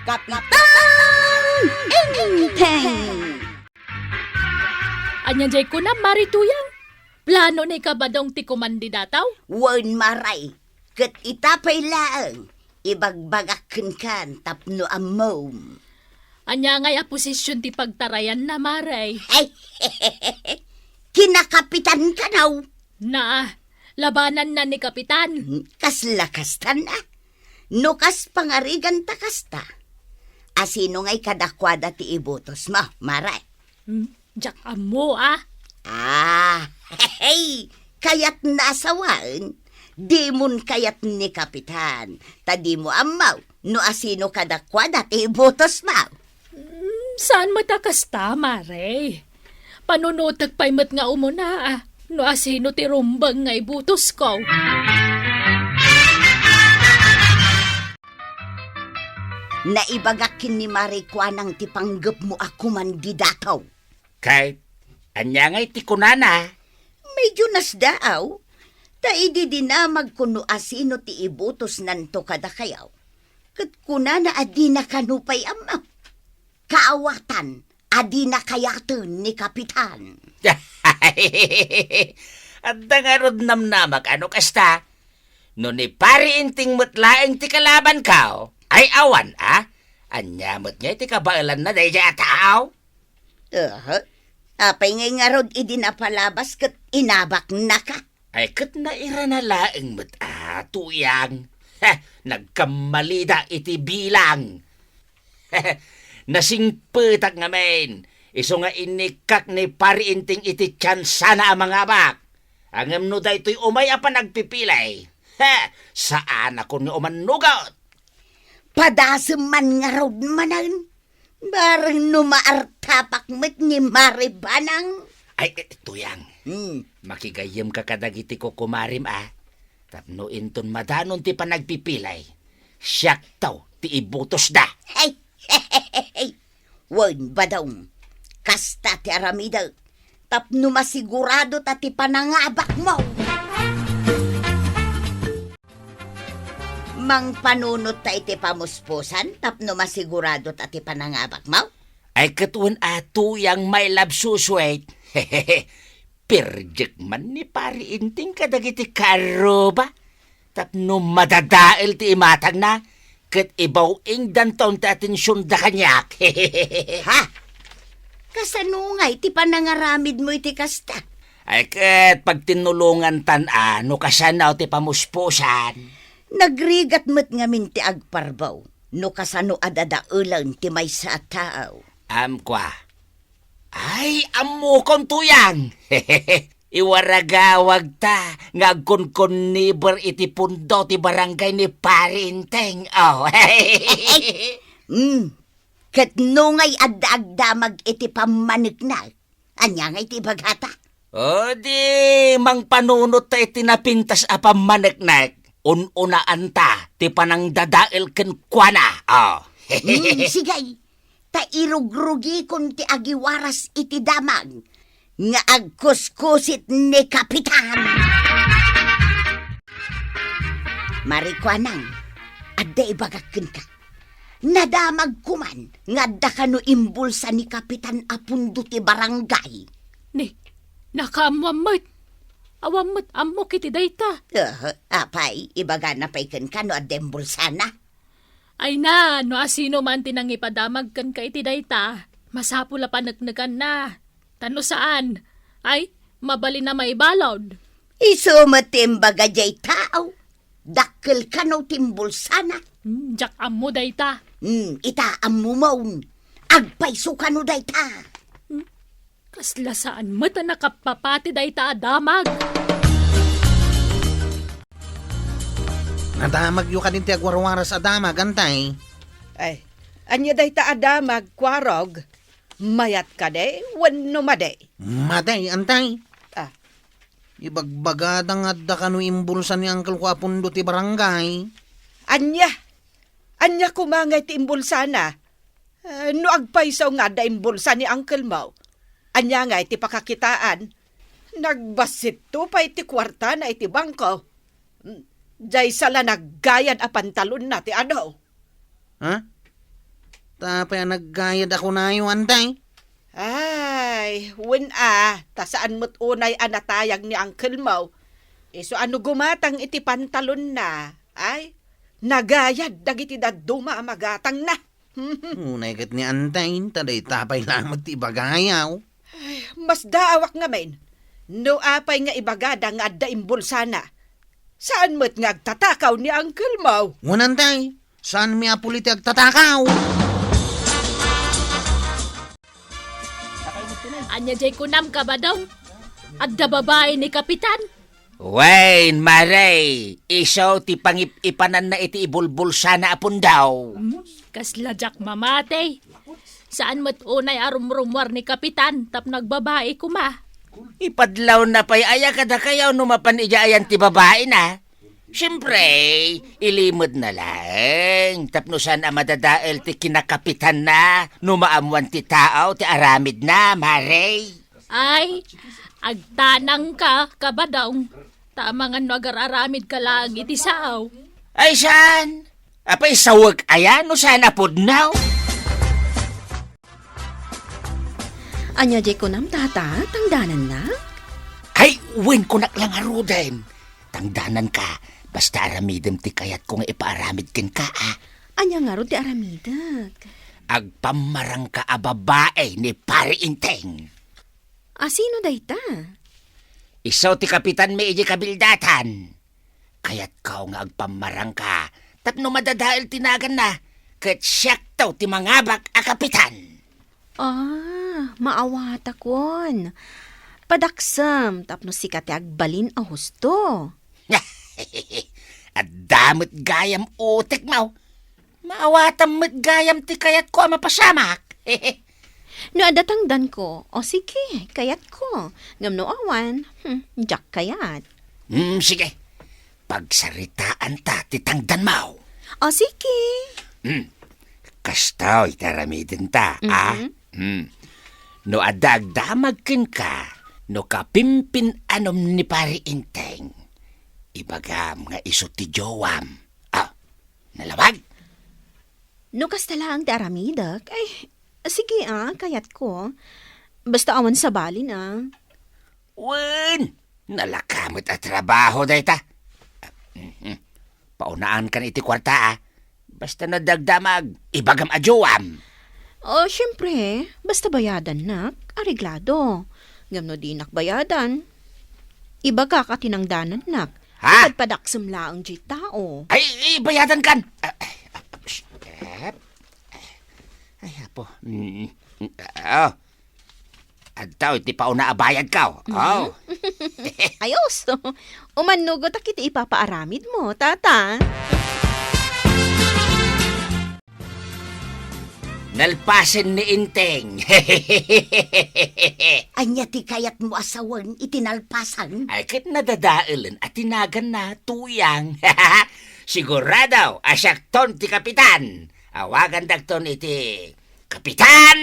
Kapitan Inteng! Anyan jay ko na, marituyang. Plano ni kabadong ti kumandidataw? Wan maray, kat itapay laang, ibagbagakin kan tapno amom. Anya ngay a posisyon ti pagtarayan na, maray. Ay, kinakapitan ka naw. Na, labanan na ni Kapitan. Kaslakastan na. Nukas pangarigan takasta. Asino ngay kadakwada ti ibutos mo, maray. Jak amo, ah. Ah, hey, kayat nasawan. Di mon kayat ni Kapitan. Tadi mo amaw, no asino kadakwada ti ibutos mo. Saan matakasta, maray? Panunutag pa'y mat nga umuna, ah. No asino ti rumbang nga ibutos ko. Naibagakin ni Marikwanang tipanggap mo ako mandidataw. Kahit anya ngay ti kunana. Medyo nasdaaw. Taidi din na magkuno asino ti ibutos nanto kada kayaw. Kat kunana adi na kanupay amaw. Kaawatan adi na kayatun ni Kapitan. At dangarod namnamak ano kasta. No ni pari inting mutlaeng ti kalaban kao. Ay awan, ah? Anyamot niya ti kabailan na day siya tao. Apay ngay nga rod idi na palabas kat inabak na ka. Ay kat naira na laeng mat, tuyang. Nagkamalida iti bilang. Nasingpetak nga men. Iso nga inikak ni pari inting iti tsansa na ang mga bak. Ang emno da ito'y umay pa nagpipilay. Saan ako ni umanugot? Padasem man nga rod manan. Barang numaartapak met ni Maribanang. Ay, tuyang. Makigayem ka kadagiti ko kumarim, ah. Tapno inton madanon ti pa nagpipilay. Siyak taw, ti ibutos da. Hey, wan badong. Kasta ti aramida. Tapno masigurado tati panangabak mo. Mang panunot ta iti pamuspusan, tapno masigurado tati panangabak mo? Ay katun tuyang may labsuswait. Pirjek man ni pari inting kadagiti karo ba? Tapno madadael ti imatag na. Kat ibaw ing danton ti atensyon da kanyak. Ha? Kasanungay ti panangaramid mo iti kasta. Ay kat pag tinulungan no kasanaw ti pamuspusan. Nagrigat met ngamin ti agparbaw. No kasano adadaulan ti may sa tao. Kwa. Ay, amo kong tuyang. Iwaragawag ta. Ngagkon-kon ni bar iti pundo ti barangay ni Parinteng. Oh. Kat nungay adagdamag iti pamaniknag. Anya nga iti bagata. O di, mang panunot ta iti napintas a pamaniknag. Ununaan ta, ti panang dadael ken kuana. Oh. Sigay, ta irugrugi kun ti agiwaras iti damag. Nga agkuskusit ni Kapitan. Marikwanang, adda ibagakin ka. Nadamag kuman, nga da kano imbulsa ni Kapitan apundo ti barangay. Ni, nakaamwamot. Awamot amo kiti dayta. Apay, ibaga na pay kan ka no adembulsa na. Ay na, no asino man tinang ipadamag kan ka iti dayta. Masapula panagnagan na. Tano saan? Ay, mabali na may balod. Isumatimbaga jay tao. Dakkel ka no timbulsa na. Jak amo dayta. Ita amumaw. Agpayso ka no dayta. Kasla saan mata nakapapati dayta adamag. Nadamag yu ka din ti agwarwaras adamag, antay. Ay, anya day ta adamag, kwarog. Mayat ka day, wano maday. Maday, antay. Ah, Ibagbagada nga da kano imbulsan ni Uncle ko apundo ti barangay. anya kumangay ti imbulsana. No agpaysaw nga da imbulsa ni Uncle Mau. Anya nga iti pakakitaan. Nagbasit to pa iti kwarta na iti bangko. Jay sala naggayan a pantalon na ti ano. Ha? Tapay naggayad ako na yung antay. Ay, ta saan mo't unay anatayag ni Uncle Mau. So ano gumatang iti pantalon na, ay, nagayad dagiti daduma magatang na. Unay kat ni antay, taday tapay lamang ti bagayaw. Mas daawak nga men, no apay nga ibagada nga adda imbulsa na. Saan mo't nga agtatakaw ni Uncle Mau? Wanantay, saan mi apuliti agtatakaw? Anya jay kunam ka ba daw? Adda babae ni Kapitan? Wain, Maray, isaw ti pangipanan na iti ibulbulsa na apon daw. Kasla jak mamate. Saan mo't unay arumrumwar ni Kapitan tap nagbabae kuma? Ipadlaw na pa'y aya kada kayaw numapan ayan ti babae na. Siyempre, ilimod na lang. Tapno saan madadael ti kinakapitan na, numaamuan ti tao, ti aramid na, Maray. Ay, agtanang ka kabadaw. Tama nga no agar-aramid ka lang iti sao. Ay, saan? Apay sawag ayan, no saan apod now? Anya jay ko nam tata, tangdanan na? Ay, win ko lang aruden. Tangdanan ka, basta aramidem ti kayat kung ipaaramid kin ka, ah. Anya nga ro ti aramidag. Agpamarang ka a babae ni Pari Inteng. Sino dayta? Isaw ti kapitan may iji kabildatan. Kaya't kau nga agpamarang ka, tapno madadael tinagan na, kat siyak taw ti mangabak a kapitan. Maawata kon. Padaksam, tapno sikat ti agbalin a husto. At damot gayam utek mo. Maawatam mo't gayam ti kayat ko mapasamak. No adatangdan ko, o sige, kayat ko. Ngam no awan, jak kayat. Sige. Pagsaritaan ta titangdan mo. O sige. Kastaw itaramidin ta, ah? No adagdamag kin ka, no kapimpin anom ni Pari Inteng. Ibagam nga iso ti Jowam. Nalawag? No kasta lang ti aramidag, ay, sige kayat ko. Basta awan sa balin Wen! Nalakamot at trabaho dayta. Paunaan kan iti kwarta, Basta nadagdamag, ibagam a Jowam. O, syempre, basta bayadan nak, ariglado. Ngam no di nakbayadan. Ibaga ka tinangdanan nak. Ha? Padpadaksam laang di tao. Ay, bayadan kan. Ay, apo. Adtaw, iti pauna abayad ka. Oh. Ayos. Umanugot akit ipapaaramid mo, tata. Nalpasin ni Inteng. Anya ti kayat mo asawan itinalpasan. Ay, kit nadadailan at tinagan na tuyang. Sigurado, asyakton ti kapitan. Awagan dagton iti Kapitan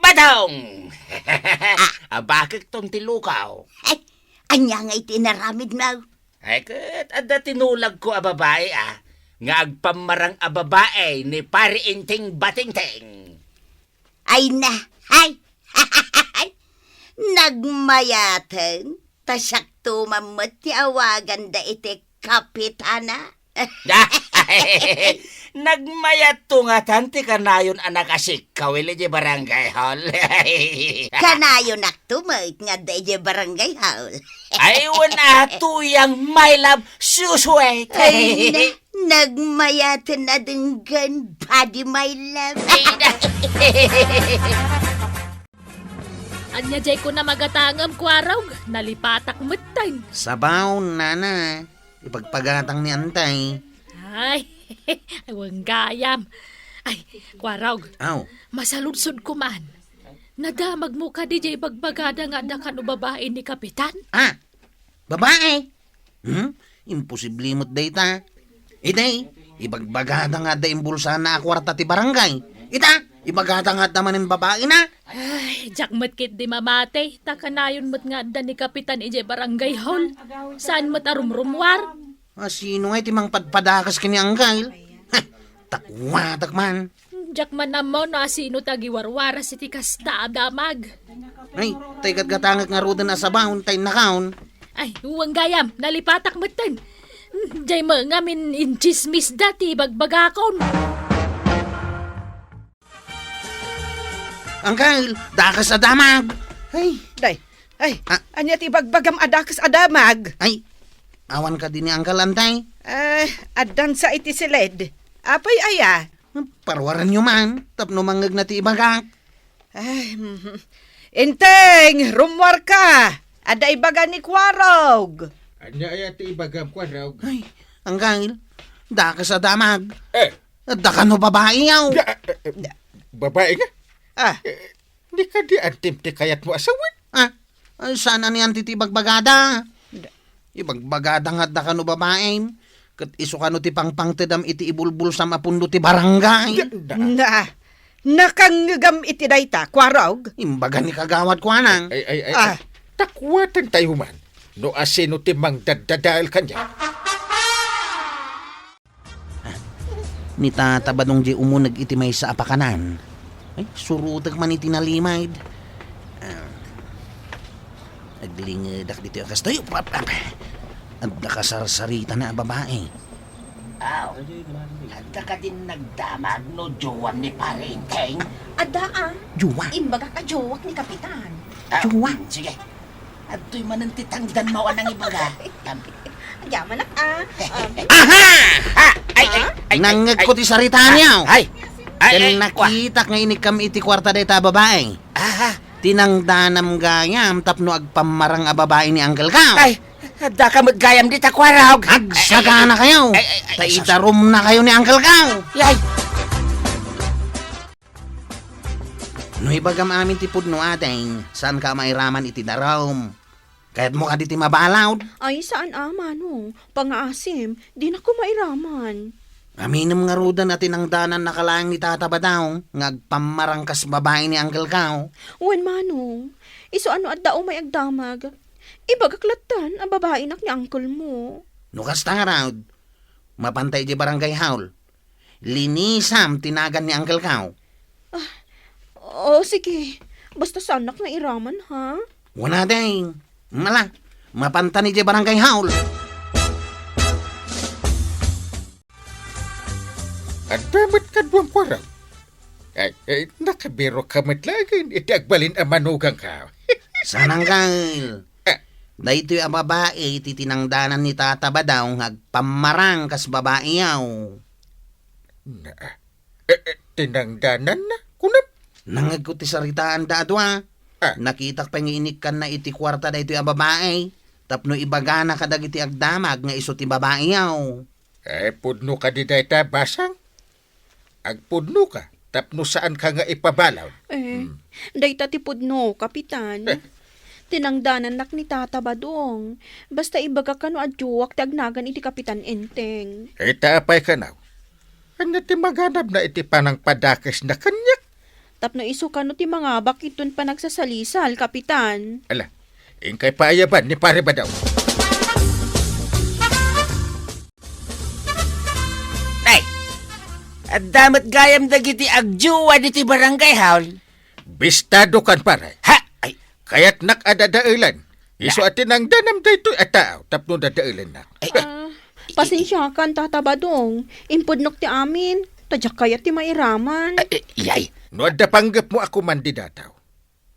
Badong. Bakit ton ti lukaw? Ay, anya nga itinaramid mo. Ay, kit adda tinulag ko a babae nga agpamarang a babae ni Pari Inteng Batingteng. Ay na, ay, nagmayatan, tasak tumamot ti awagan da iti kapitana. Nagmayat tungatan ti kanayon anak asik kawili di barangay hall. Kanayo naktumot nga da iti barangay hall. Ay, wala tuyang my love susway. Ay na, nagmayatan na denggan body my love. Anya jay ko na magatangam kwarog, nalipatak metay. Sabaw, nana. Ipagpagatang ni antay. Ay, awang gayam. Ay, kwarog, Aw, masaludsod ko man. Nadamag mo ka di jay bagbagada nga da kano babae ni Kapitan? babae. Imposible mo't dayta. Iday, ibagbagada nga da imbulsa na akwarta ti barangay. Ita, ibagada nga tamanin babae na. Ay, jakmat kit di mamate. Takanayon mo't nga da ni Kapitan ije barangay hall. Saan mo't arumrumwar? Sino nga iti mang padpadakas kini anggail? Takwa, takman. Jak man mo no asino tagiwarwara si tikasta damag. Ay, tay katgatangag nga rodan na sa bahon, tay nakaon. Ay, uwang gayam, nalipatak matan. Jay mo nga min inchismis dati bagbagakon. Angkal, dakas sa damag. Ay, Day, ay, Ah. anya ti bagbagam adakas adamag. ay, awan ka din ni Angkal Antay. Adan sa iti silid. Apay aya. Parwaran nyo man, tapno mangag na ti ibagak. Ay, Inteng, rumwar ka. Ada ibaga ni Kwarog. Anya ay ati ibagam ko raw. Ay, Angkal, dakas sa damag. Eh, Dakan no babae yaw. babae nga. Ah, Di ka di antim ti kayat mo asawin. Ay, sana niyan ti bagbagada. Ibagbagada nga da no babae. Kat iso ka no ti pangpang tedam iti ibulbul sa mapundo ti barangay. nakangagam iti dayta, Kwarog. Imbaga ni kagawad ko anang. Ay. Ah. Takwatan tayo man. No asino ti mang dadadal kanya. Ni tatabadong di umunag iti may sa apakanan. Ay, surutag man iti nalimayd. Aglingadak dito yung kastoy. At nakasarsarita na babae. Aw, handa ka din nagdamag no jowan ni Parinteng. Ada Juwa. imbaga ka jowak ni Kapitan. Jowa? Sige. At to'y manantitangdan mo ang ibaga. Yaman Aha! Ay, Nangag ko ti sarita niya. Ay! Kaya nakita nga inig kami iti kwarta deta babae. Aha! Tinangdanam gayam tapno agpamarang a babae ni Uncle Kao. Ay! Handa ka maggayam di takwarog. Agsaga na kayo. Ay, Taitarom na kayo ni Uncle Kao. Yay! No ibagam amin ti pudno ating, saan ka mairaman iti darom? Kahit mo ka di ti mabalawd, Ay, saan no? Pangaasim, di na ko mairaman. aminom nga rudan at tinangdanan na kalaang ni Tata Badaw, ngagpamarang kas babae ni Uncle Kao. Wen manong, iso ano at dao may agdamag. Ibagaklatan ang babae nak ni uncle mo. No kasta nga raud, mapantay di barangay haul. Linisam tinagan ni Uncle Kao. Oh, sige. Basta sanak na iraman, ha? Wala ding, mala, mapantani di barangay haul. At damat ka buwang ko raw. Ay, nakabiro ka matlagin. Iti agbalin ang manugang ka. Sanang Kyle. Dahito yung babae, titinangdanan ni Tata Badaw, ngagpamarang kas babae yaw. Tinangdanan na. Kunam. Nangagkuti saritaan da adwa. Nakitak pa inikan na iti kwarta da ito yung babae. Tapno ibagana kadag iti agdamag nga iso ti babae yaw. Pudno ka di dayta basang. Agpudno ka. Tapno saan ka nga ipabalaw. Dayta tipod no, kapitan. Tinangdanan nak ni Tata Badong. Basta ibaga ka no adjuwak tagnagan iti Kapitan Enteng. Taapay ka na. Ano ti maganap na iti panang padakes na kanyak? Tapno iso ka no ti mga bakitun pa nagsasalisal, Kapitan. Ala, ingkay paayaban ni pare ba daw? Ay! At damat gayam dagiti agjuwa diti barangay haul. Bistado kan pare. Ha! Ay! Kaya't nakadadailan. Iso atin ang danam dayto at tao. Tapno dadailan na. Pasensya kan, Tata Badong. Impudnok ti amin. Tadyak kaya ti mairaman. Yay! No adda panggap mo ako mandidataw.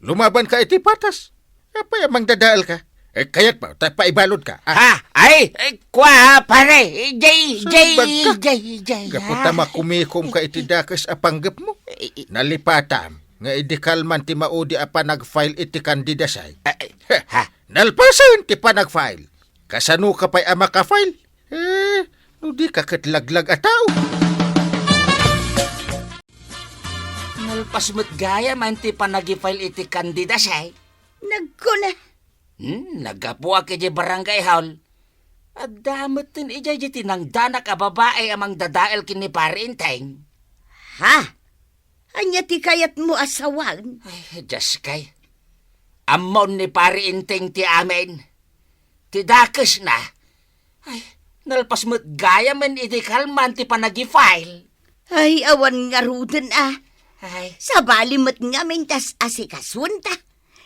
Lumaban ka iti patas. Apay amang dadaal ka. Kaya't ba? Paibalod ka. Ha! Ay! Kwa, pare! Jay! Sabag ka. Jay! Kapunta makumikom ka iti dakas a panggap mo. Nalipatam. Nga idikalman ti maudi apa nag-file iti kandidasay. Ha? Nalpasan ti pa nag-file. Kasano ka pa'y ama ka-file? No di ka katlaglag a tao. Nalpas mo't gaya man ti panagifile iti kandidasay. Nagkuna. Nagapuwa kay barangay haul. At damot tin ijay jiti nang danak a babae amang dadael kini Parinteng. Ha? Anya ti kayat mo asawan? Ay, Diyos kay. Amon ni Parinteng ti amin. Ti dakes na. Ay, nalpas mo't gaya man iti kalman ti panagifile. Ay, awan nga rudan Ay, Sa balimot nga mintas asikasun ta.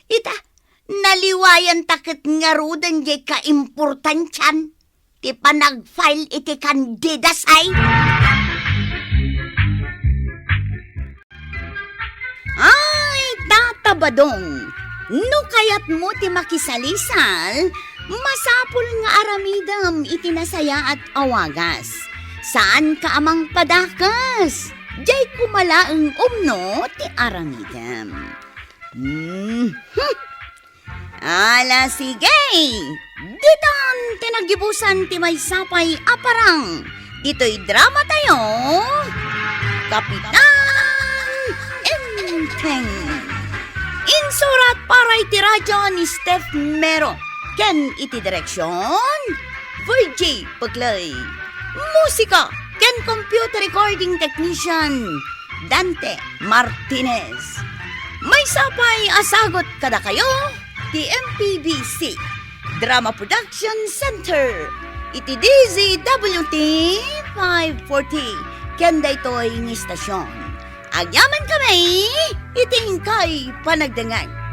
Ita, naliwayan takit nga rudan jay ka-importansyan. Ti panag-file iti kandidasay. Ay, tatabadong. No kayat mo ti makisalisal, masapul nga aramidam iti nasaya at awagas. Saan ka amang padakas? Jay kumalaeng umno ti aramidam. Ala sige, ditan tinagibusan ti may sapay aparang. Dito'y drama tayo, Kapitan Enteng. Insurat para iti radyo ni Steph Mero. Ken iti direksyon, Virgie Paglay. Musika, ken computer recording technician, Dante Martinez. May sapay asagot kada kayo, ti MPBC Drama Production Center. Iti DZWT 540, ken daytoy ng istasyon. Agyaman kami, iting kay panagdangan.